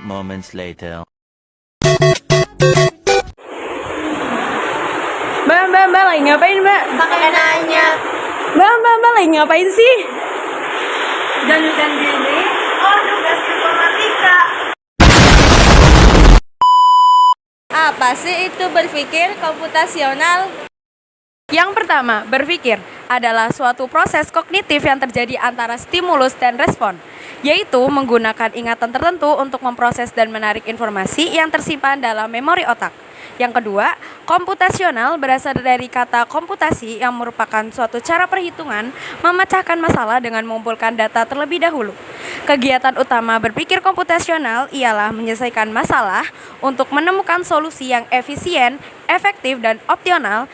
moments later. Mbak, lagi ngapain, Mbak? Pakai nanya. Mbak, lagi ngapain sih? Dan gini, tugas informatika. Apa sih itu berpikir komputasional? Yang pertama, berpikir adalah suatu proses kognitif yang terjadi antara stimulus dan respon, yaitu menggunakan ingatan tertentu untuk memproses dan menarik informasi yang tersimpan dalam memori otak. Yang kedua, komputasional berasal dari kata komputasi yang merupakan suatu cara perhitungan memecahkan masalah dengan mengumpulkan data terlebih dahulu. Kegiatan utama berpikir komputasional ialah menyelesaikan masalah untuk menemukan solusi yang efisien, efektif, dan optimal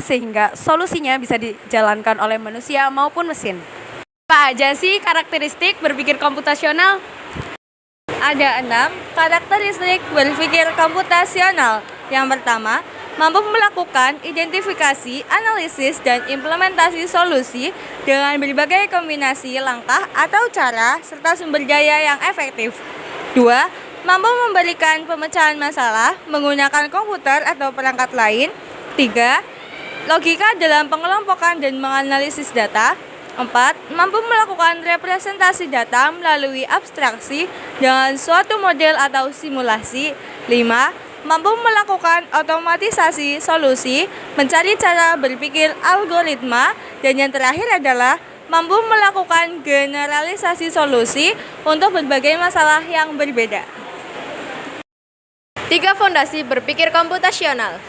sehingga solusinya bisa dijalankan oleh manusia maupun mesin. Apa aja sih karakteristik berpikir komputasional? Ada 6 karakteristik berpikir komputasional. Yang pertama, mampu melakukan identifikasi, analisis, dan implementasi solusi dengan berbagai kombinasi langkah atau cara serta sumber daya yang efektif. 2. Mampu memberikan pemecahan masalah menggunakan komputer atau perangkat lain. 3. Logika dalam pengelompokan dan menganalisis data. 4. Mampu melakukan representasi data melalui abstraksi dengan suatu model atau simulasi. 5. Mampu melakukan otomatisasi solusi, mencari cara berpikir algoritma. Dan yang terakhir adalah mampu melakukan generalisasi solusi untuk berbagai masalah yang berbeda. 3 fondasi berpikir komputasional.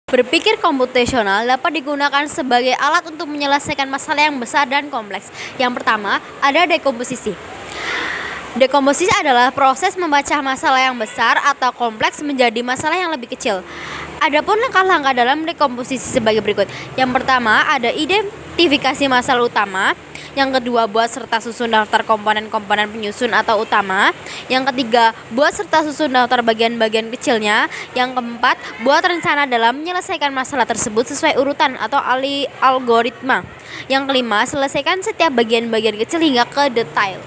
Berpikir komputasional dapat digunakan sebagai alat untuk menyelesaikan masalah yang besar dan kompleks. Yang pertama, ada dekomposisi. Dekomposisi adalah proses membaca masalah yang besar atau kompleks menjadi masalah yang lebih kecil. Adapun langkah-langkah dalam dekomposisi sebagai berikut. Yang pertama, ada identifikasi masalah utama. Yang kedua, buat serta susun daftar komponen-komponen penyusun atau utama. Yang ketiga, buat serta susun daftar bagian-bagian kecilnya. Yang keempat, buat rencana dalam menyelesaikan masalah tersebut sesuai urutan atau algoritma. Yang kelima, selesaikan setiap bagian-bagian kecil hingga ke detail.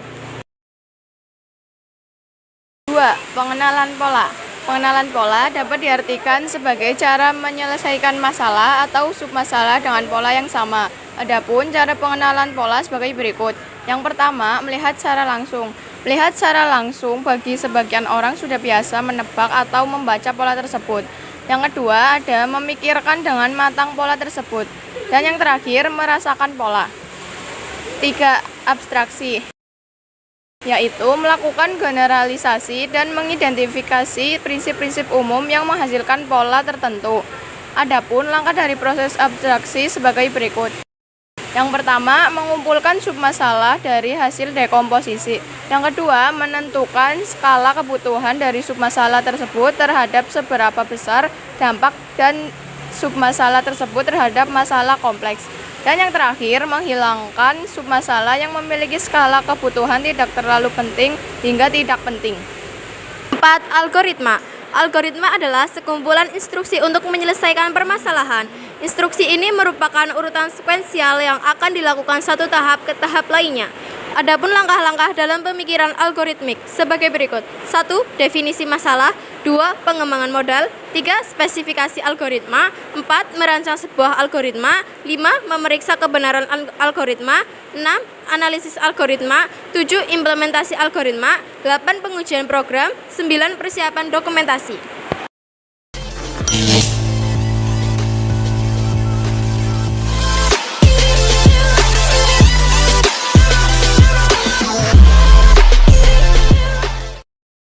2. Pengenalan pola. Pengenalan pola dapat diartikan sebagai cara menyelesaikan masalah atau submasalah dengan pola yang sama. Adapun cara pengenalan pola sebagai berikut. Yang pertama, melihat secara langsung. Melihat secara langsung bagi sebagian orang sudah biasa menebak atau membaca pola tersebut. Yang kedua, ada memikirkan dengan matang pola tersebut. Dan yang terakhir, merasakan pola. 3. Abstraksi, yaitu melakukan generalisasi dan mengidentifikasi prinsip-prinsip umum yang menghasilkan pola tertentu. Adapun langkah dari proses abstraksi sebagai berikut. Yang pertama, mengumpulkan submasalah dari hasil dekomposisi. Yang kedua, menentukan skala kebutuhan dari submasalah tersebut terhadap seberapa besar dampak dan submasalah tersebut terhadap masalah kompleks. Dan yang terakhir, menghilangkan submasalah yang memiliki skala kebutuhan tidak terlalu penting hingga tidak penting. 4. Algoritma. Algoritma adalah sekumpulan instruksi untuk menyelesaikan permasalahan. Instruksi ini merupakan urutan sekuensial yang akan dilakukan satu tahap ke tahap lainnya. Adapun langkah-langkah dalam pemikiran algoritmik sebagai berikut. 1. Definisi masalah. 2. Pengembangan modal. 3. Spesifikasi algoritma. 4. Merancang sebuah algoritma. 5. Memeriksa kebenaran algoritma. 6. Analisis algoritma. 7. Implementasi algoritma. 8. Pengujian program. 9. Persiapan dokumentasi.